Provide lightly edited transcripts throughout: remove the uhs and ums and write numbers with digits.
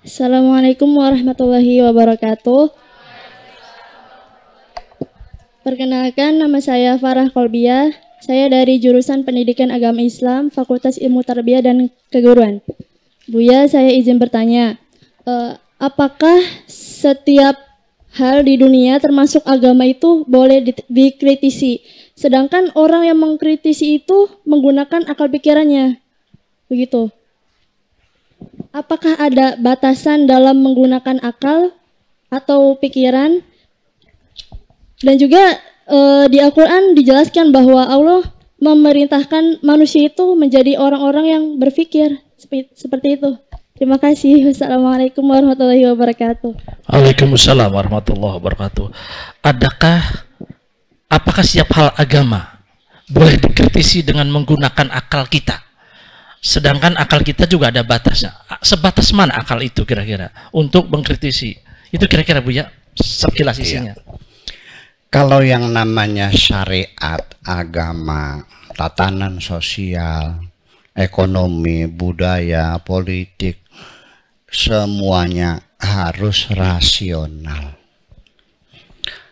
Assalamualaikum warahmatullahi wabarakatuh. Perkenalkan, nama saya Farah Kolbiah. Saya dari jurusan Pendidikan Agama Islam, Fakultas Ilmu Tarbiyah dan Keguruan. Buya, saya izin bertanya, apakah setiap hal di dunia termasuk agama itu boleh dikritisi? Sedangkan orang yang mengkritisi itu menggunakan akal pikirannya. Begitu. Apakah ada batasan dalam menggunakan akal atau pikiran? Dan juga di Al-Quran dijelaskan bahwa Allah memerintahkan manusia itu menjadi orang-orang yang berpikir seperti itu. Terima kasih. Wassalamualaikum warahmatullahi wabarakatuh. Waalaikumsalam warahmatullahi wabarakatuh. Apakah setiap hal agama boleh dikritisi dengan menggunakan akal kita? Sedangkan akal kita juga ada batasnya. Sebatas mana akal itu kira-kira untuk mengkritisi? Itu kira-kira Buya sekilas isinya. Kalau yang namanya syariat, agama, tatanan sosial, ekonomi, budaya, politik, semuanya harus rasional.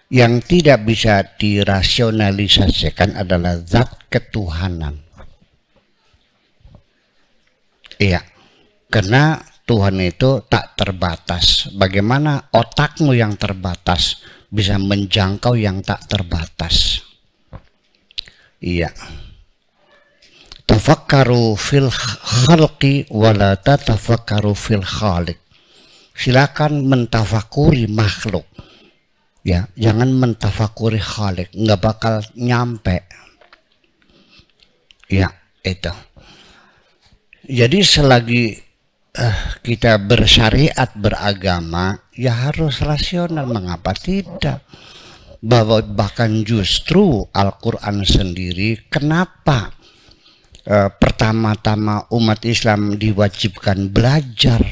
Yang tidak bisa dirasionalisasikan adalah zat ketuhanan. Iya, karena Tuhan itu tak terbatas. Bagaimana otakmu yang terbatas bisa menjangkau yang tak terbatas? Iya. Tafakkaru fil khalqi wala tatafakkaru fil khaliq. Silakan mentafakuri makhluk. Ya, jangan mentafakuri khaliq, nggak bakal nyampe. Ya, itu. Jadi selagi kita bersyariat, beragama, ya harus rasional. Mengapa tidak? Bahkan justru Al-Quran sendiri, kenapa pertama-tama umat Islam diwajibkan belajar?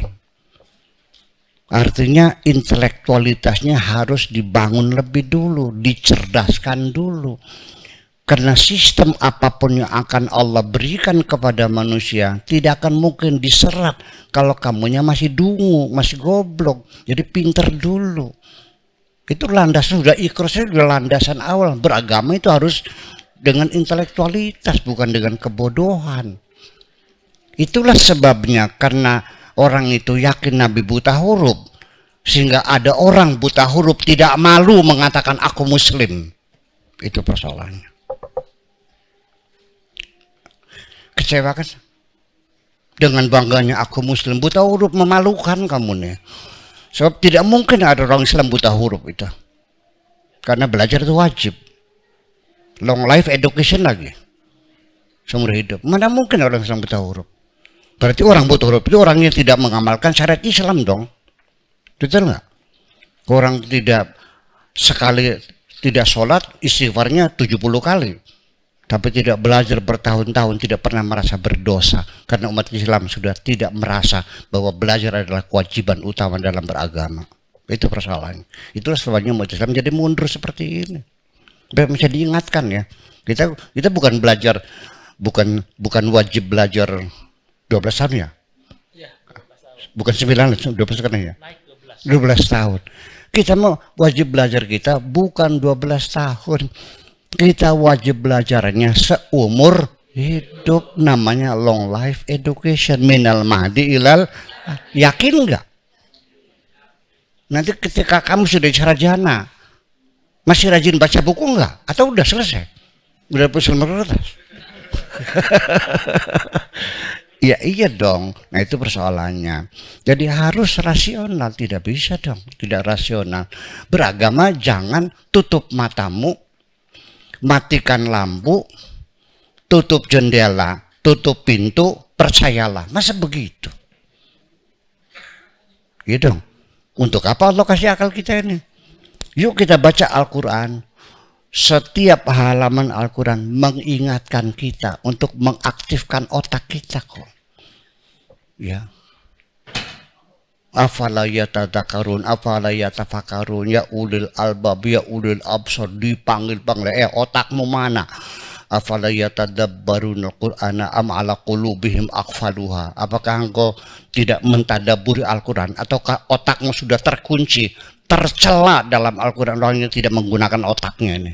Artinya intelektualitasnya harus dibangun lebih dulu, dicerdaskan dulu. Karena sistem apapun yang akan Allah berikan kepada manusia tidak akan mungkin diserap kalau kamunya masih dungu, masih goblok. Jadi pinter dulu. Itu landasan, sudah ikhlasnya sudah landasan awal. Beragama itu harus dengan intelektualitas, bukan dengan kebodohan. Itulah sebabnya karena orang itu yakin Nabi buta huruf, sehingga ada orang buta huruf tidak malu mengatakan aku muslim. Itu persoalannya. Kecewa kan? Dengan bangganya aku muslim. Buta huruf memalukan kamu nih. Sebab tidak mungkin ada orang Islam buta huruf itu. Karena belajar itu wajib. Long life education lagi. Seumur hidup. Mana mungkin orang Islam buta huruf? Berarti orang buta huruf itu orang yang tidak mengamalkan syariat Islam dong. Betul nggak? Orang tidak sekali tidak sholat, istighfarnya 70 kali. Tapi tidak belajar bertahun-tahun, tidak pernah merasa berdosa. Karena umat Islam sudah tidak merasa bahwa belajar adalah kewajiban utama dalam beragama. Itu persoalannya. Itulah sebabnya umat Islam jadi mundur seperti ini. Bisa diingatkan ya. Kita bukan belajar, bukan wajib belajar 12 tahun ya? Bukan 9, 12 kan ya? 12 tahun. Kita mau wajib belajar kita bukan 12 tahun. Kita wajib belajarnya seumur hidup, namanya long life education, minal mahdi ilal. Yakin nggak? Nanti ketika kamu sudah sarjana, masih rajin baca buku nggak? Atau udah selesai? Udah pusing kertas? Ya iya dong. Nah itu persoalannya. Jadi harus rasional, tidak bisa dong tidak rasional. Beragama jangan tutup matamu, matikan lampu, tutup jendela, tutup pintu, percayalah. Masa begitu? Gitu dong. Untuk apa Allah kasih akal kita ini? Yuk kita baca Al-Quran. Setiap halaman Al-Quran mengingatkan kita untuk mengaktifkan otak kita kok. Ya. Afala yatadzakarun, afala yatafakarun, ya ulil albab, ya ulil absar, dipanggil-panggil, otakmu mana? Afala yatadabbarunal Qur'ana am ala qulubihim aqfaluha. Apakah engkau tidak mentadaburi Al-Quran, ataukah otakmu sudah terkunci, tercela dalam Al-Quran, orang yang tidak menggunakan otaknya ini?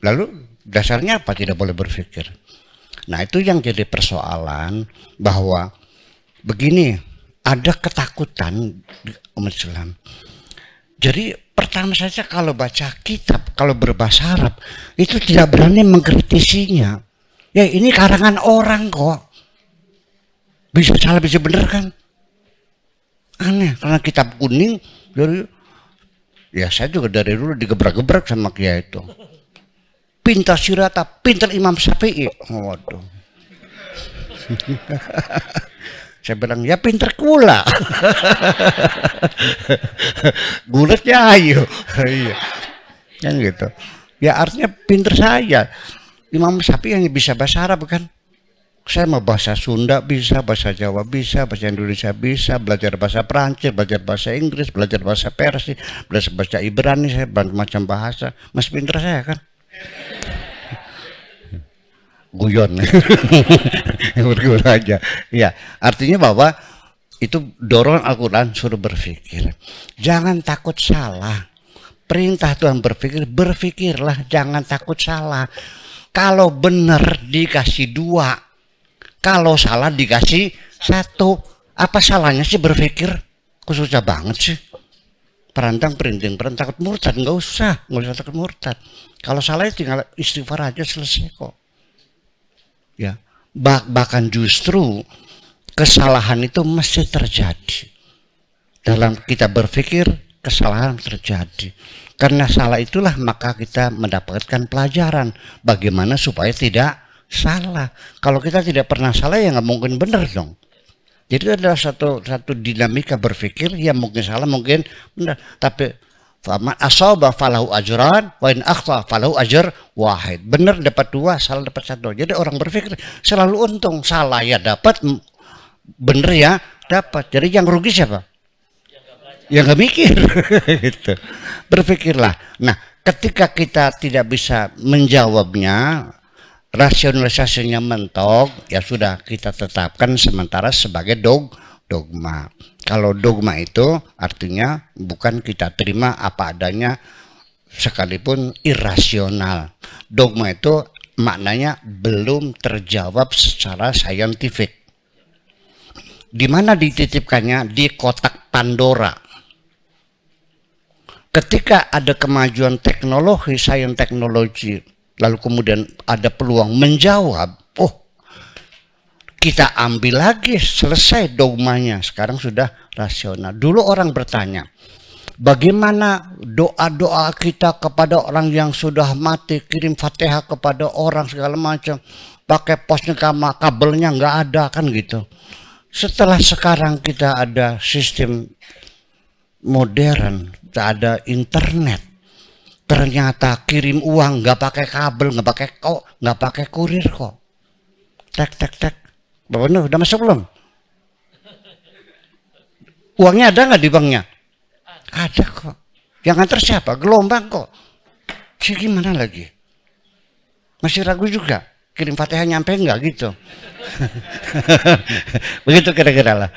Lalu dasarnya apa? Tidak boleh berpikir. Nah, itu yang jadi persoalan, bahwa begini, ada ketakutan di umat Islam. Jadi pertama saja kalau baca kitab, kalau berbahasa Arab, itu tidak berani mengkritisinya. Ya ini karangan orang kok. Bisa salah bisa benar kan? Aneh, karena kitab kuning, dari, ya saya juga dari dulu digebrak-gebrak sama Kiai itu. Pintar Sirata, pintar Imam Syafi'i. Waduh. Saya bilang, ya pintar kula. Gulatnya ayo. Iya. Kan gitu. Ya artinya pintar saya. Imam Syafi'i yang bisa bahasa Arab kan. Saya mau bahasa Sunda bisa, bahasa Jawa bisa, bahasa Indonesia bisa, belajar bahasa Perancis, belajar bahasa Inggris, belajar bahasa Persia, belajar bahasa Ibrani, saya macam bahasa. Mas pintar saya kan. Guyon. Berguyon aja. Ya, artinya bahwa itu dorongan Al-Quran suruh berpikir. Jangan takut salah. Perintah Tuhan berpikir, berpikirlah, jangan takut salah. Kalau benar dikasih 2, kalau salah dikasih 1. Apa salahnya sih berpikir? Kok susah banget sih? Perantang perinting, takut murtad, nggak usah takut murtad. Kalau salah tinggal istighfar aja, selesai kok. Ya, bahkan justru kesalahan itu mesti terjadi. Dalam kita berpikir, kesalahan terjadi. Karena salah itulah maka kita mendapatkan pelajaran bagaimana supaya tidak salah. Kalau kita tidak pernah salah, ya nggak mungkin benar dong. Jadi itu adalah satu dinamika berpikir yang mungkin salah, mungkin benar. Tapi faman asaba falahu ajran wa in akhta falahu ajr wahid. Benar dapat 2, salah dapat 1. Jadi orang berpikir selalu untung. Salah ya dapat, benar ya dapat. Jadi yang rugi siapa? Yang nggak mikir. Gitu. Berpikirlah. Nah, ketika kita tidak bisa menjawabnya, rasionalisasinya mentok, ya sudah kita tetapkan sementara sebagai dogma. Kalau dogma itu artinya bukan kita terima apa adanya sekalipun irasional. Dogma itu maknanya belum terjawab secara saintifik. Di mana dititipkannya? Di kotak Pandora. Ketika ada kemajuan teknologi, sains teknologi, lalu kemudian ada peluang menjawab, kita ambil lagi, selesai dogmanya. Sekarang sudah rasional. Dulu orang bertanya, bagaimana doa-doa kita kepada orang yang sudah mati, kirim Fatihah kepada orang segala macam, pakai posnya kabelnya nggak ada kan gitu. Setelah sekarang kita ada sistem modern, kita ada internet, ternyata kirim uang nggak pakai kabel, nggak pakai kurir kok. Tek. Bapak Nur, udah masuk belum? Uangnya ada nggak di banknya? Ada kok. Yang nganter siapa? Gelombang kok. Sih gimana lagi? Masih ragu juga. Kirim Fatihah nyampe nggak gitu? Begitu kira-kira lah.